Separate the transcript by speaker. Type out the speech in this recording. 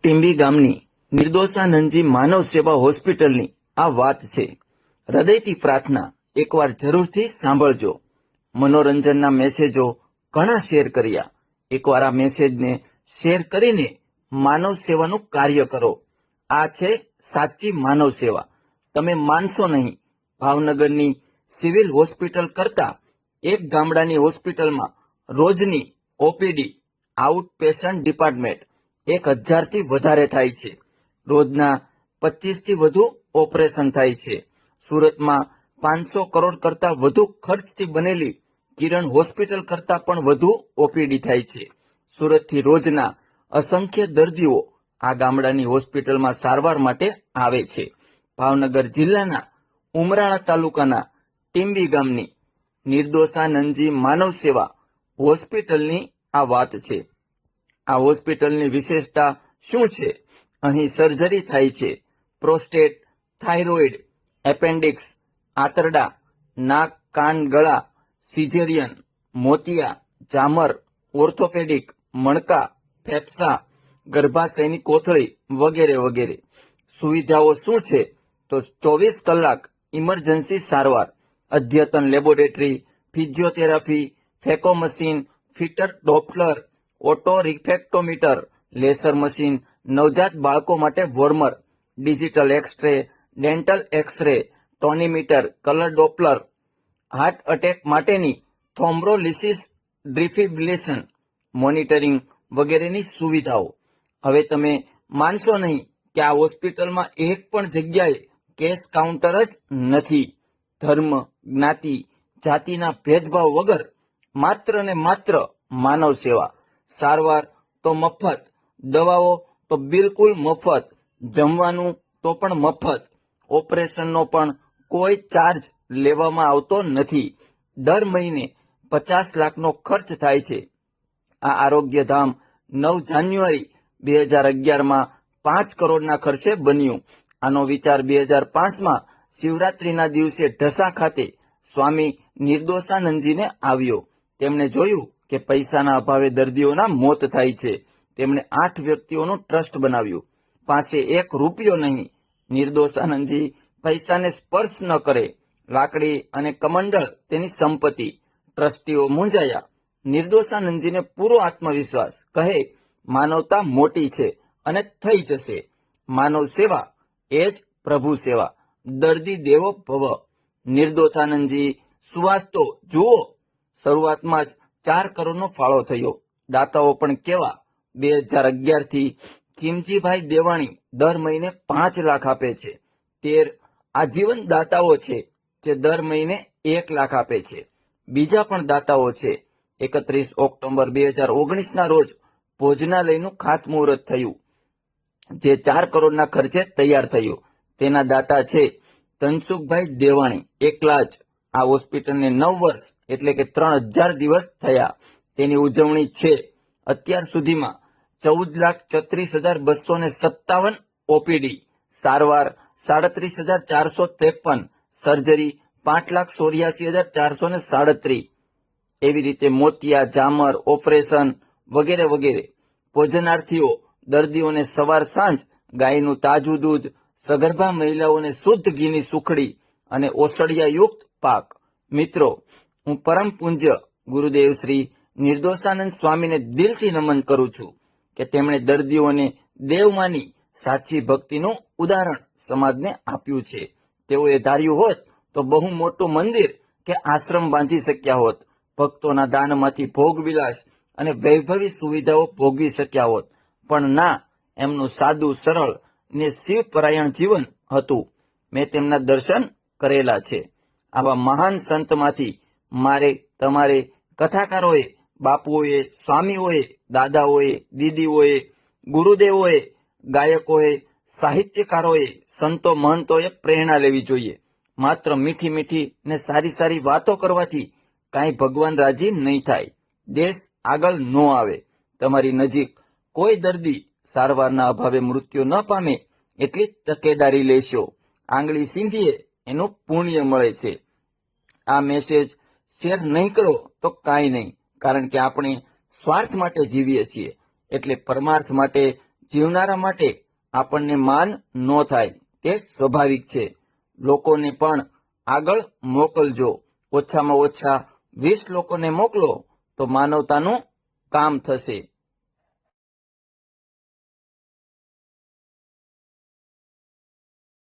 Speaker 1: ટીંબી ગામની નિર્દોષાનંદજી માનવ સેવા હોસ્પિટલની આ વાત છે. હૃદયથી પ્રાર્થના, એકવાર જરૂરથી સાંભળજો. મનોરંજનના મેસેજો ઘણા શેર કર્યા. એકવાર આ મેસેજને શેર કરીને માનવ સેવાનું કાર્ય કરો. આ છે સાચી માનવ સેવા. તમે માનશો નહીં, ભાવનગરની સિવિલ હોસ્પિટલ કરતા એક ગામડાની હોસ્પિટલમાં રોજની ઓપીડી આઉટ પેશન્ટ ડિપાર્ટમેન્ટ 1000થી વધારે થાય છે. રોજના 25થી વધુ ઓપરેશન થાય છે. સુરતમાં 500 કરોડ કરતા વધુ ખર્ચથી બનેલી કિરણ હોસ્પિટલ કરતા પણ વધુ ઓપીડી થાય છે. સુરતથી રોજના અસંખ્ય દર્દીઓ આ ગામડાની હોસ્પિટલમાં સારવાર માટે આવે છે. ભાવનગર જિલ્લાના ઉમરાળા તાલુકાના ટીંબી ગામની નિર્દોષાનંદજી માનવ સેવા હોસ્પિટલની આ વાત છે. આ હોસ્પિટલની વિશેષતા શું છે? અહીં સર્જરી થાય છે. પ્રોસ્ટેટ, થાઇરોઇડ, એપેન્ડિક્સ, આંતરડા, નાક, કાન, ગળા, સિઝેરિયન, મોતિયા, જામર, ઓર્થોપેડિક, મણકા, ફેફસા, ગર્ભાશયની કોથળી વગેરે વગેરે. સુવિધાઓ શું છે? તો 24 કલાક ઇમરજન્સી સારવાર, અદ્યતન laboratory, physiotherapy, phaco machine, fetal doppler, auto refractometer, laser machine, નવજાત બાળકો માટે warmer, digital x ray, dental x ray, tonometer, colour doppler, heart attack માટેની થોમ્બ્રોલિસિસ ડિફિબ્રિલેશન, મોનિટરિંગ વગેરેની સુવિધાઓ. હવે તમે માનશો નહીં કે આ હોસ્પિટલમાં એક પણ જગ્યાએ કેશ કાઉન્ટર જ નથી. ધર્મ, જ્ઞાતિ, જાતિના ભેદભાવ વગર માત્ર ને માત્ર માનવ સેવા. સારવાર તો મફત, દવાઓ તો બિલકુલ મફત, જમવાનું તો પણ મફત, ઓપરેશનનો પણ કોઈ ચાર્જ લેવામાં આવતો નથી. દર મહિને 50 લાખનો ખર્ચ થાય છે. આ આરોગ્યધામ 9 જાન્યુઆરી 2011માં 5 કરોડના ખર્ચે બન્યું. આનો વિચાર 2005માં શિવરાત્રીના દિવસે ઢસા ખાતે સ્વામી નિર્દોષાનંદજીને આવ્યો. તેમણે જોયું કે પૈસાના અભાવે દર્દીઓના મોત થાય છે. તેમણે 8 વ્યક્તિઓનું ટ્રસ્ટ બનાવ્યું. પાસે 1 રૂપિયો નહીં. નિર્દોષાનંદજી પૈસાને સ્પર્શ ન કરે. લાકડી અને કમંડળ તેની સંપત્તિ. ટ્રસ્ટીઓ મૂંઝાયા. નિર્દોષાનંદજીને પૂરો આત્મવિશ્વાસ. કહે, માનવતા મોટી છે અને થઈ જશે. માનવ સેવા એ જ પ્રભુ સેવા. દર્દી દેવો ભવ. નિર્દોષાનંદજી સુવાસ તો જુઓ. શરૂઆતમાં જ 4 કરોડનો ફાળો થયો. દાતાઓ પણ કેવા! 2011થી ખીમજીભાઈ દેવાણી દર મહિને 5 લાખ આપે છે. 13 આજીવન દાતાઓ છે જે દર મહિને 1 લાખ આપે છે. બીજા પણ દાતાઓ છે. 31 ઓક્ટોબર 2019ના રોજ ભોજનાલયનું ખાતમુહૂર્ત થયું, જે 4 કરોડના ખર્ચે તૈયાર થયું. તેના દાતા છે ધનસુખભાઈ દેવાણી. એકલા જ આ હોસ્પિટલને 9 વર્ષ એટલે કે 3000 દિવસ થયા. તેની ઉજવણી છે. અત્યાર સુધીમાં 14,36,257 ઓપીડી, સારવાર 37,453, સર્જરી 5,84,437. એવી રીતે મોતિયા, જામર, ઓપરેશન વગેરે વગેરે. ભોજનાર્થીઓ દર્દીઓને સવાર સાંજ ગાયનું તાજું દૂધ, સગર્ભા મહિલાઓને શુદ્ધ ઘીની સુખડી અને ઓસડિયાયુક્ત પાક. મિત્રો, હું પરમ પૂજ્ય ગુરુદેવ શ્રી નિર્દોષાનંદ સ્વામીને દિલથી નમન કરું છું કે તેમણે દર્દીઓને દેવ માની સાચી ભક્તિનું ઉદાહરણ સમાજને આપ્યું છે. તેઓએ ધાર્યું હોત તો બહુ મોટું મંદિર કે આશ્રમ બાંધી શક્યા હોત. ભક્તોના દાનમાંથી ભોગવિલાસ અને વૈભવી સુવિધાઓ ભોગવી શક્યા હોત. પણ ના, એમનું સાદું, સરળ ને શિવપરાયણ જીવન હતું. મેં તેમના દર્શન કરેલા છે. આવા મહાન સંતમાંથી મારે, તમારે, કથાકારોએ, બાપુઓએ, સ્વામીઓએ, દાદાઓએ, દીદીઓએ, ગુરુદેવોએ, ગાયકોએ, સાહિત્યકારોએ, સંતો મહંતોએ પ્રેરણા લેવી જોઈએ. માત્ર મીઠી મીઠી ને સારી સારી વાતો કરવાથી કાંઈ ભગવાન રાજી નહીં થાય. દેશ આગળ ન આવે. તમારી નજીક કોઈ દર્દી સારવારના અભાવે મૃત્યુ ન પામે એટલી તકેદારી લેશો. આંગળી સીંધીએ એનું પુણ્ય મળે છે. આ મેસેજ શેર નહીં કરો તો કાંઈ નહીં, કારણ કે આપણે સ્વાર્થ માટે જીવીએ છીએ. એટલે પરમાર્થ માટે જીવનારા માટે આપણને માન ન થાય તે સ્વાભાવિક છે. લોકોને પણ આગળ મોકલજો. ઓછામાં ઓછા 20 લોકોને મોકલો તો માનવતાનું કામ થશે.